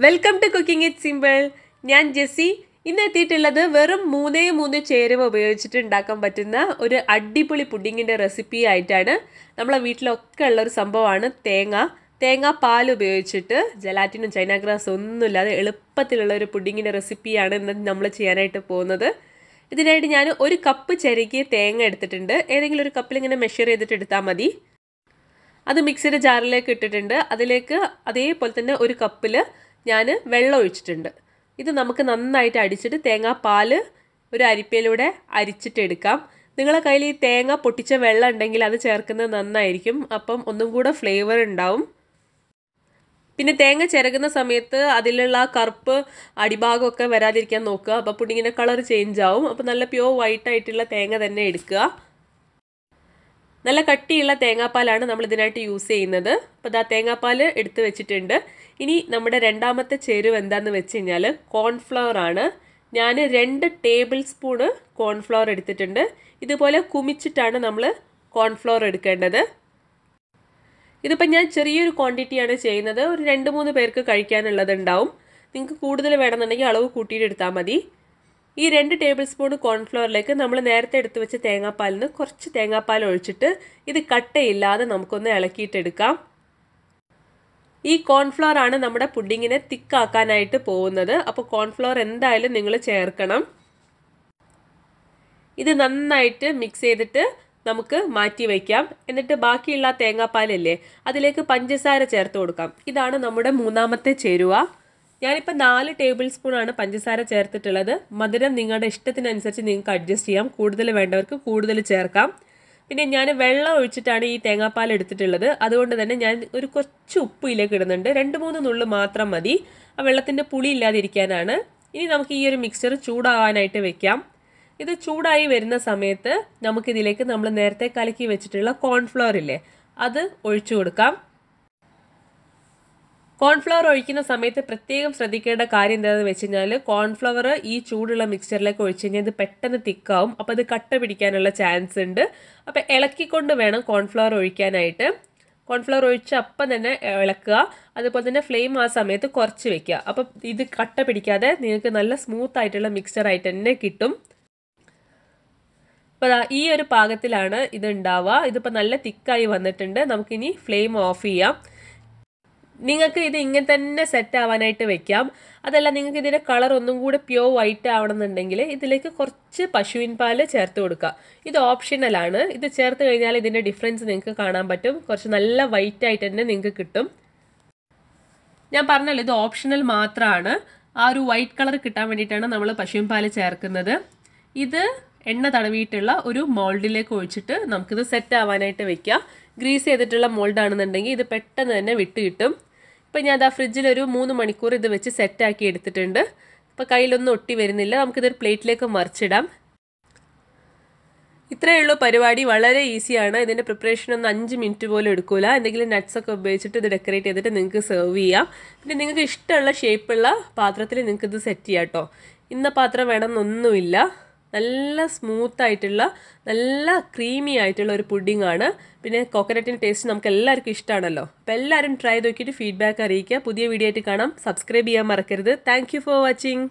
Welcome to cooking it simple. ഞാൻ Jessy. ഇന്ന് എത്തിയിട്ടുള്ളത് വെറും 3 ചേരുവ ഉപയോഗിച്ചിട്ട് ഉണ്ടാക്കാൻ പറ്റുന്ന ഒരു അടിപൊളി പുഡിങ്ങിൻ്റെ റെസിപ്പി ആയിട്ടാണ്. നമ്മളെ വീട്ടിലൊക്കെ ഉള്ളൊരു സംഭവമാണ് തേങ്ങാപ്പാൽ ഉപയോഗിച്ചിട്ട് ജലാറ്റിനും ചൈന ഗ്രാസ് ഒന്നുമില്ലാതെ എളുപ്പത്തിലുള്ള ഒരു പുഡിങ്ങിൻ്റെ റെസിപ്പിയാണ് ഇന്ന് നമ്മൾ ചെയ്യാനായിട്ട് പോകുന്നത്. ഇതിനായിട്ട് ഞാൻ 1 കപ്പ് ചെറുകിയ തേങ്ങ എടുത്തിട്ടുണ്ട്. ഏതെങ്കിലും ഒരു കപ്പിൽ ഇങ്ങനെ മെഷർ ചെയ്തിട്ട് എടുത്താൽ മതി. അത് മിക്സിയുടെ ജാറിലേക്ക് ഇട്ടിട്ടുണ്ട്. അതിലേക്ക് അതേപോലെ തന്നെ 1 കപ്പിൽ ഞാൻ വെള്ളം ഒഴിച്ചിട്ടുണ്ട്. ഇത് നമുക്ക് നന്നായിട്ട് അടിച്ചിട്ട് തേങ്ങാപ്പാൽ ഒരു അരിപ്പയിലൂടെ അരിച്ചിട്ട് എടുക്കാം. നിങ്ങളുടെ കയ്യിൽ ഈ തേങ്ങ പൊട്ടിച്ച വെള്ളം ഉണ്ടെങ്കിൽ അത് ചേർക്കുന്നത് നന്നായിരിക്കും. അപ്പം ഒന്നും കൂടെ ഫ്ലേവർ ഉണ്ടാവും. പിന്നെ തേങ്ങ ചിരകുന്ന സമയത്ത് അതിലുള്ള കറുപ്പ് അടിഭാഗമൊക്കെ വരാതിരിക്കാൻ നോക്കുക. അപ്പോൾ പുഡിങ്ങിൻ്റെ കളർ ചേഞ്ച് ആവും. അപ്പോൾ നല്ല പ്യോർ വൈറ്റ് ആയിട്ടുള്ള തേങ്ങ തന്നെ എടുക്കുക. നല്ല കട്ടിയുള്ള തേങ്ങാപ്പാലാണ് നമ്മൾ ഇതിനായിട്ട് യൂസ് ചെയ്യുന്നത്. അപ്പോൾ ഇതാ തേങ്ങാപ്പാൽ എടുത്ത് വെച്ചിട്ടുണ്ട്. ഇനി നമ്മുടെ രണ്ടാമത്തെ ചേരുവ എന്താണെന്ന് വെച്ച് കഴിഞ്ഞാൽ കോൺഫ്ലവർ ആണ്. ഞാൻ 2 ടേബിൾ സ്പൂണ് കോൺഫ്ലവർ എടുത്തിട്ടുണ്ട്. ഇതുപോലെ കുമിച്ചിട്ടാണ് നമ്മൾ കോൺഫ്ലവർ എടുക്കേണ്ടത്. ഇതിപ്പോൾ ഞാൻ ചെറിയൊരു ക്വാണ്ടിറ്റിയാണ് ചെയ്യുന്നത്. ഒരു 2-3 പേർക്ക് കഴിക്കാനുള്ളതുണ്ടാവും. നിങ്ങൾക്ക് കൂടുതൽ വേണമെന്നുണ്ടെങ്കിൽ അളവ് കൂട്ടിയിട്ട് എടുത്താൽ മതി. ഈ 2 ടേബിൾ സ്പൂൺ കോൺഫ്ലവറിലേക്ക് നമ്മൾ നേരത്തെ എടുത്ത് വെച്ച തേങ്ങാപ്പാലിൽ നിന്ന് കുറച്ച് തേങ്ങാപ്പാൽ ഒഴിച്ചിട്ട് ഇത് കട്ടയില്ലാതെ നമുക്കൊന്ന് ഇളക്കിയിട്ടെടുക്കാം. ഈ കോൺഫ്ലവർ ആണ് നമ്മുടെ പുഡിങ്ങിനെ തിക്കാക്കാനായിട്ട് പോകുന്നത്. അപ്പോൾ കോൺഫ്ലവർ എന്തായാലും നിങ്ങൾ ചേർക്കണം. ഇത് നന്നായിട്ട് മിക്സ് ചെയ്തിട്ട് നമുക്ക് മാറ്റി വയ്ക്കാം. എന്നിട്ട് ബാക്കിയുള്ള തേങ്ങാപ്പാലില്ലേ അതിലേക്ക് പഞ്ചസാര ചേർത്ത് കൊടുക്കാം. ഇതാണ് നമ്മുടെ മൂന്നാമത്തെ ചേരുവ. ഞാനിപ്പോൾ 4 ടേബിൾ സ്പൂണാണ് പഞ്ചസാര ചേർത്തിട്ടുള്ളത്. മധുരം നിങ്ങളുടെ ഇഷ്ടത്തിനനുസരിച്ച് നിങ്ങൾക്ക് അഡ്ജസ്റ്റ് ചെയ്യാം. കൂടുതൽ വേണ്ടവർക്ക് കൂടുതൽ ചേർക്കാം. പിന്നെ ഞാൻ വെള്ളം ഒഴിച്ചിട്ടാണ് ഈ തേങ്ങാപ്പാൽ എടുത്തിട്ടുള്ളത്. അതുകൊണ്ട് തന്നെ ഞാൻ ഒരു കുറച്ച് ഉപ്പ് ഇതിലേക്ക് ഇടുന്നുണ്ട്. 2-3 നുള്ളു മാത്രം മതി. ആ വെള്ളത്തിൻ്റെ പുളി ഇല്ലാതിരിക്കാനാണ്. ഇനി നമുക്ക് ഈ ഒരു മിക്സ്ചർ ചൂടാകാനായിട്ട് വെക്കാം. ഇത് ചൂടായി വരുന്ന സമയത്ത് നമുക്കിതിലേക്ക് നമ്മൾ നേരത്തെ കലക്കി വെച്ചിട്ടുള്ള കോൺഫ്ലവർ ഇല്ലേ അത് ഒഴിച്ചു കൊടുക്കാം. കോൺഫ്ലവർ ഒഴിക്കുന്ന സമയത്ത് പ്രത്യേകം ശ്രദ്ധിക്കേണ്ട കാര്യം എന്താണെന്ന് വെച്ച് കഴിഞ്ഞാൽ കോൺഫ്ലവർ ഈ ചൂടുള്ള മിക്സ്ചറിലേക്ക് ഒഴിച്ച് കഴിഞ്ഞാൽ ഇത് പെട്ടെന്ന് തിക്കാവും. അപ്പോൾ അത് കട്ട പിടിക്കാനുള്ള ചാൻസ് ഉണ്ട്. അപ്പോൾ ഇളക്കിക്കൊണ്ട് വേണം കോൺഫ്ലവർ ഒഴിക്കാനായിട്ട്. കോൺഫ്ലവർ ഒഴിച്ച് അപ്പം തന്നെ ഇളക്കുക. അതുപോലെ തന്നെ ഫ്ലെയിം ആ സമയത്ത് കുറച്ച് വെക്കുക. അപ്പം ഇത് കട്ട പിടിക്കാതെ നിങ്ങൾക്ക് നല്ല സ്മൂത്ത് ആയിട്ടുള്ള മിക്സ്ചറായിട്ട് തന്നെ കിട്ടും. അപ്പോൾ ഈ ഒരു പാകത്തിലാണ് ഇത് ഉണ്ടാവുക. ഇതിപ്പോൾ നല്ല തിക്കായി വന്നിട്ടുണ്ട്. നമുക്കിനി ഫ്ലെയിം ഓഫ് ചെയ്യാം. നിങ്ങൾക്ക് ഇത് ഇങ്ങനെ തന്നെ സെറ്റ് ആവാനായിട്ട് വെക്കാം. അതല്ല നിങ്ങൾക്ക് ഇതിൻ്റെ കളർ ഒന്നും കൂടി പ്യോർ വൈറ്റ് ആവണമെന്നുണ്ടെങ്കിൽ ഇതിലേക്ക് കുറച്ച് പശുവിൻ പാൽ ചേർത്ത് കൊടുക്കുക. ഇത് ഓപ്ഷണലാണ്. ഇത് ചേർത്ത് കഴിഞ്ഞാൽ ഇതിൻ്റെ ഡിഫറൻസ് നിങ്ങൾക്ക് കാണാൻ പറ്റും. കുറച്ച് നല്ല വൈറ്റ് ആയിട്ട് തന്നെ നിങ്ങൾക്ക് കിട്ടും. ഞാൻ പറഞ്ഞല്ലോ ഇത് ഓപ്ഷണൽ മാത്രമാണ്. ആ ഒരു വൈറ്റ് കളർ കിട്ടാൻ വേണ്ടിയിട്ടാണ് നമ്മൾ പശുവിൻ പാൽ ചേർക്കുന്നത്. ഇത് എണ്ണ തടവിയിട്ടുള്ള ഒരു മോൾഡിലേക്ക് ഒഴിച്ചിട്ട് നമുക്കിത് സെറ്റ് ആവാനായിട്ട് വെക്കാം. ഗ്രീസ് ചെയ്തിട്ടുള്ള മോൾഡാണെന്നുണ്ടെങ്കിൽ ഇത് പെട്ടെന്ന് തന്നെ വിട്ട് കിട്ടും. ഇപ്പോൾ ഞാൻ ഫ്രിഡ്ജിൽ ഒരു 3 മണിക്കൂർ ഇത് വെച്ച് സെറ്റാക്കി എടുത്തിട്ടുണ്ട്. ഇപ്പോൾ കയ്യിലൊന്നും ഒട്ടി വരുന്നില്ല. നമുക്കിതൊരു പ്ലേറ്റിലേക്ക് മറിച്ചിടാം. ഇത്രയേ ഉള്ളൂ പരിപാടി. വളരെ ഈസിയാണ്. ഇതിൻ്റെ പ്രിപ്പറേഷൻ ഒന്ന് 5 മിനിറ്റ് പോലും എടുക്കില്ല. എന്തെങ്കിലും നട്ട്സൊക്കെ ഉപയോഗിച്ചിട്ട് ഇത് ഡെക്കറേറ്റ് ചെയ്തിട്ട് നിങ്ങൾക്ക് സെർവ് ചെയ്യാം. പിന്നെ നിങ്ങൾക്ക് ഇഷ്ടമുള്ള ഷേപ്പുള്ള പാത്രത്തിൽ നിങ്ങൾക്ക് ഇത് സെറ്റ് ചെയ്യാം കേട്ടോ. ഇന്ന പാത്രം വേണമെന്നൊന്നുമില്ല. നല്ല സ്മൂത്തായിട്ടുള്ള നല്ല ക്രീമി ആയിട്ടുള്ള ഒരു പുഡിംഗ് ആണ്. പിന്നെ കോക്കനട്ടിൻ്റെ ടേസ്റ്റ് നമുക്ക് എല്ലാവർക്കും ഇഷ്ടമാണല്ലോ. അപ്പോൾ എല്ലാവരും ട്രൈ നോക്കിയിട്ട് ഫീഡ്ബാക്ക് അറിയിക്കുക. പുതിയ വീഡിയോ ആയിട്ട് കാണാം. സബ്സ്ക്രൈബ് ചെയ്യാൻ മറക്കരുത്. Thank you for watching.